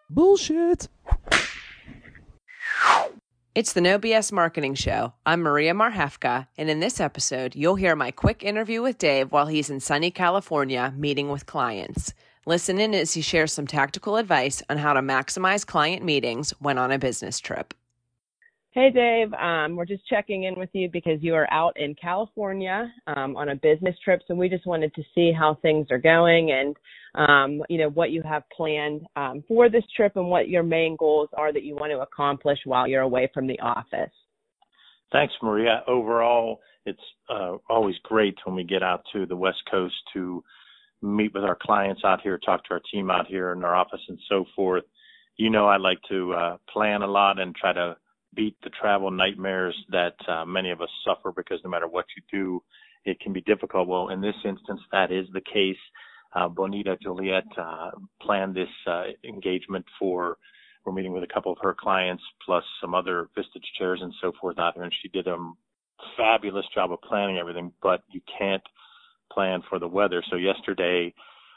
Bullshit. It's the No BS Marketing Show. I'm Maria Marhefka, and in this episode, you'll hear my quick interview with Dave while he's in sunny California meeting with clients. Listen in as he shares some tactical advice on how to maximize client meetings when on a business trip. Hey, Dave. We're just checking in with you because you are out in California on a business trip, so we just wanted to see how things are going and what you have planned for this trip and what your main goals are that you want to accomplish while you're away from the office. Thanks, Maria. Overall, it's always great when we get out to the West Coast to meet with our clients out here, talk to our team out here in our office and so forth. You know, I like to plan a lot and try to beat the travel nightmares that many of us suffer because no matter what you do, it can be difficult. Well, in this instance, that is the case. Bonita Juliet planned this engagement we're meeting with a couple of her clients plus some other Vistage chairs and so forth out there, and she did a fabulous job of planning everything, but you can't plan for the weather. So yesterday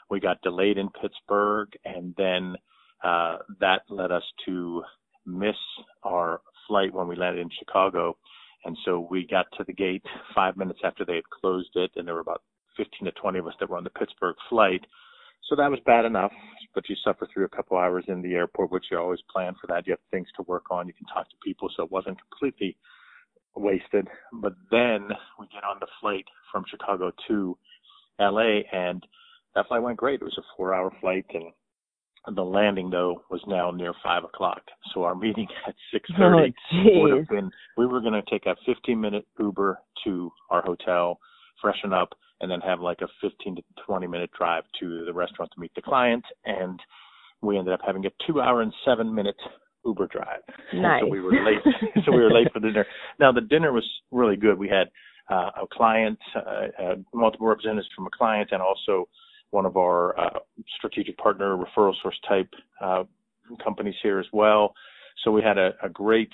we got delayed in Pittsburgh, and then that led us to miss our flight when we landed in Chicago. And so we got to the gate 5 minutes after they had closed it, and there were about 15 to 20 of us that were on the Pittsburgh flight. So that was bad enough, but you suffer through a couple hours in the airport, which you always plan for that. You have things to work on. You can talk to people, so it wasn't completely wasted. But then we get on the flight from Chicago to LA, and that flight went great. It was a 4-hour flight, and the landing, though, was now near 5 o'clock. So our meeting at 6:30 would have been, we were going to take a 15-minute Uber to our hotel, freshen up, and then have like a 15 to 20-minute drive to the restaurant to meet the client. And we ended up having a 2-hour and 7-minute Uber drive. Nice. So we were late for dinner. Now, the dinner was really good. We had a client, multiple representatives from a client, and also one of our strategic partner referral source type companies here as well. So we had a great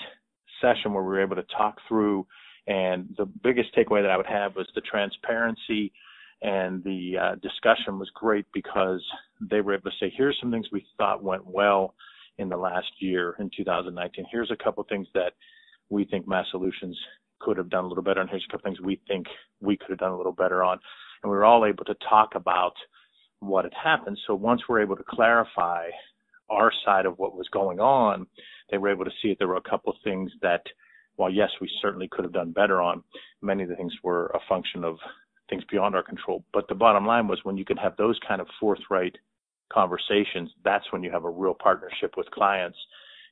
session where we were able to talk through, and the biggest takeaway that I would have was the transparency, and the discussion was great because they were able to say, here's some things we thought went well in the last year in 2019. Here's a couple of things that we think Mass Solutions could have done a little better, and here's a couple of things we think we could have done a little better on. And we were all able to talk about what had happened. So once we're able to clarify our side of what was going on, they were able to see that there were a couple of things that, while yes, we certainly could have done better on, many of the things were a function of things beyond our control. But the bottom line was, when you can have those kind of forthright conversations, that's when you have a real partnership with clients.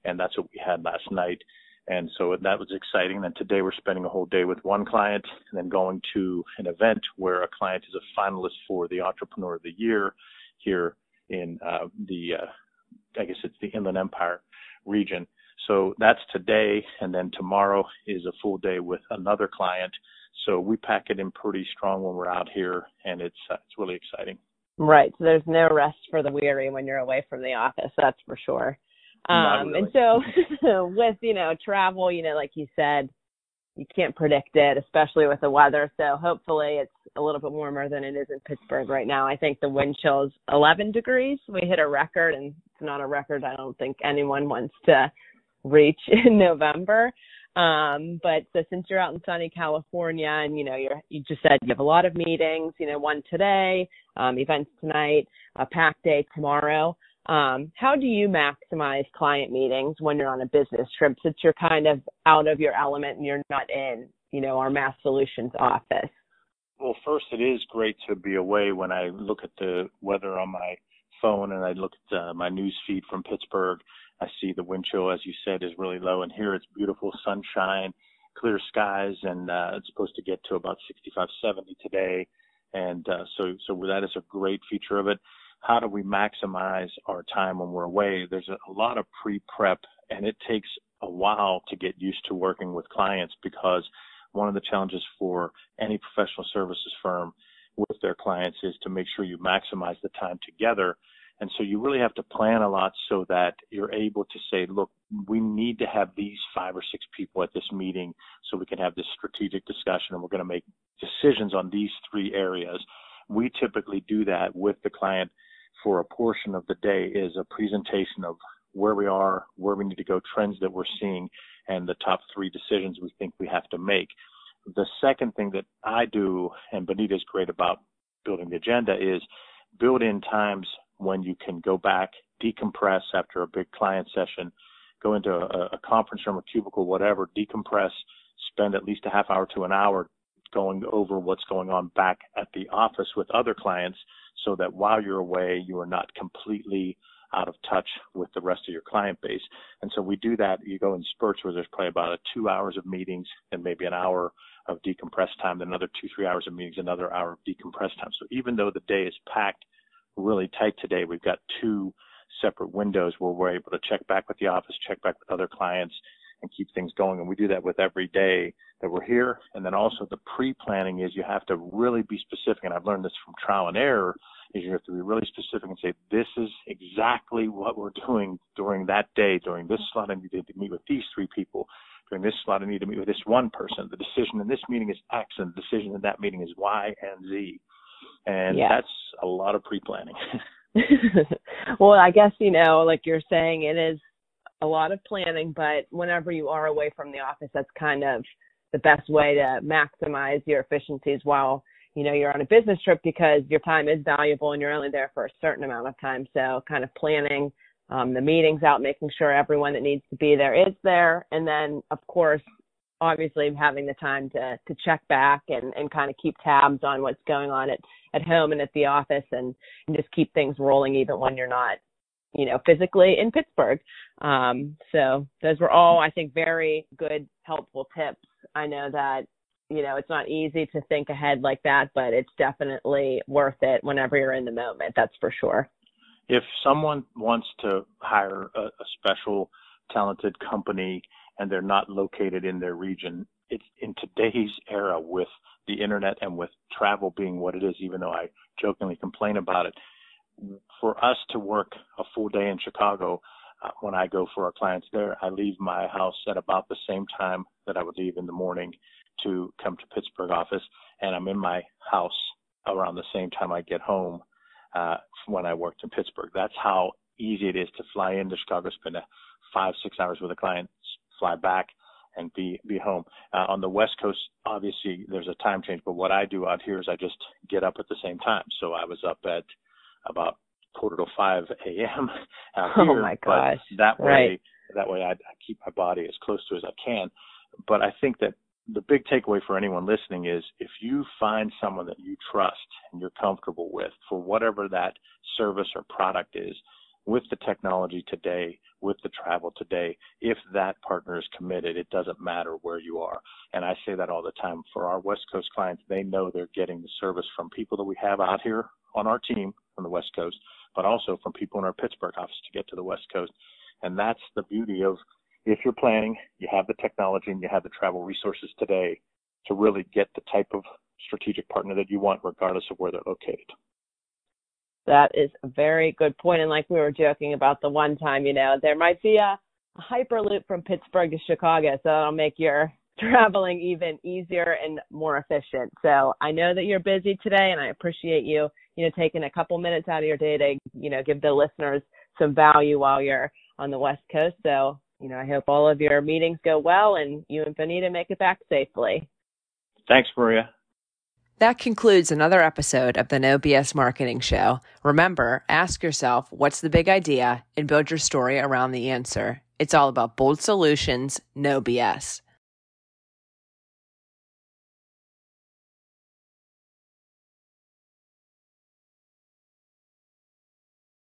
And that's what we had last night. And so that was exciting. And today we're spending a whole day with one client and then going to an event where a client is a finalist for the Entrepreneur of the Year here in I guess it's the Inland Empire region. So that's today. And then tomorrow is a full day with another client. So we pack it in pretty strong when we're out here, and it's really exciting. Right. So there's no rest for the weary when you're away from the office. That's for sure. Really. And so with, travel, like you said, you can't predict it, especially with the weather. So hopefully it's a little bit warmer than it is in Pittsburgh right now. I think the wind chill is 11 degrees. We hit a record, and it's not a record I don't think anyone wants to reach in November. But so since you're out in sunny California and, you just said you have a lot of meetings, one today, events tonight, a packed day tomorrow. How do you maximize client meetings when you're on a business trip, since you're kind of out of your element and you're not in, our Mass Solutions office? Well, first, it is great to be away. When I look at the weather on my phone and I look at my news feed from Pittsburgh, I see the wind chill, as you said, is really low. And here it's beautiful sunshine, clear skies, and it's supposed to get to about 65, 70 today. And so that is a great feature of it. How do we maximize our time when we're away? There's a lot of pre-prep, and it takes a while to get used to working with clients, because one of the challenges for any professional services firm with their clients is to make sure you maximize the time together. And so you really have to plan a lot so that you're able to say, look, we need to have these 5 or 6 people at this meeting so we can have this strategic discussion, and we're going to make decisions on these 3 areas. We typically do that with the client for a portion of the day, is a presentation of where we are, where we need to go, trends that we're seeing, and the top 3 decisions we think we have to make. The second thing that I do, and Benita's great about building the agenda, is build in times when you can go back, decompress after a big client session, go into a conference room, a cubicle, whatever, decompress, spend at least a half hour to an hour going over what's going on back at the office with other clients, so that while you're away, you are not completely out of touch with the rest of your client base. And so we do that. You go in spurts where there's probably about 2 hours of meetings and maybe an hour of decompress time, then another 2-3 hours of meetings, another hour of decompress time. So even though the day is packed really tight today, we've got 2 separate windows where we're able to check back with the office, check back with other clients, and keep things going. And we do that with every day that we're here. And then also the pre-planning is you have to really be specific. And I've learned this from trial and error, is you have to be really specific and say, this is exactly what we're doing during that day. During this slot, I need to meet with these 3 people. During this slot, I need to meet with this one person. The decision in this meeting is X, and the decision in that meeting is Y and Z. And that's a lot of pre-planning. Well, I guess, like you're saying, it is a lot of planning, but whenever you are away from the office, that's kind of the best way to maximize your efficiencies while, you're on a business trip, because your time is valuable and you're only there for a certain amount of time. So kind of planning the meetings out, making sure everyone that needs to be there is there. And then, of course, obviously having the time to check back and kind of keep tabs on what's going on at home and at the office, and just keep things rolling even when you're not, physically in Pittsburgh. So those were all, I think, very good, helpful tips. I know that, it's not easy to think ahead like that, but it's definitely worth it whenever you're in the moment. That's for sure. If someone wants to hire a special, talented company and they're not located in their region, it's in today's era with the internet and with travel being what it is, even though I jokingly complain about it, for us to work a full day in Chicago, when I go for our clients there, I leave my house at about the same time that I would leave in the morning to come to Pittsburgh office, and I'm in my house around the same time I get home when I worked in Pittsburgh. That's how easy it is to fly into Chicago, spend 5-6 hours with a client, fly back, and be home. On the West Coast, obviously, there's a time change, but what I do out here is I just get up at the same time. So I was up at about 4:45 a.m. out here. Oh my gosh! That way I keep my body as close to as I can. But I think that the big takeaway for anyone listening is, if you find someone that you trust and you're comfortable with for whatever that service or product is, with the technology today, with the travel today, if that partner is committed, it doesn't matter where you are. And I say that all the time. For our West Coast clients, they know they're getting the service from people that we have out here on our team on the West Coast, but also from people in our Pittsburgh office to get to the West Coast. And that's the beauty of, if you're planning, you have the technology and you have the travel resources today to really get the type of strategic partner that you want, regardless of where they're located. That is a very good point. And like we were joking about the one time, there might be a hyperloop from Pittsburgh to Chicago, so that'll make your traveling even easier and more efficient. So I know that you're busy today, and I appreciate you, taking a couple minutes out of your day to, give the listeners some value while you're on the West Coast. So, I hope all of your meetings go well and you and Benita make it back safely. Thanks, Maria. That concludes another episode of the No BS Marketing Show. Remember, ask yourself, what's the big idea, and build your story around the answer. It's all about bold solutions, no BS.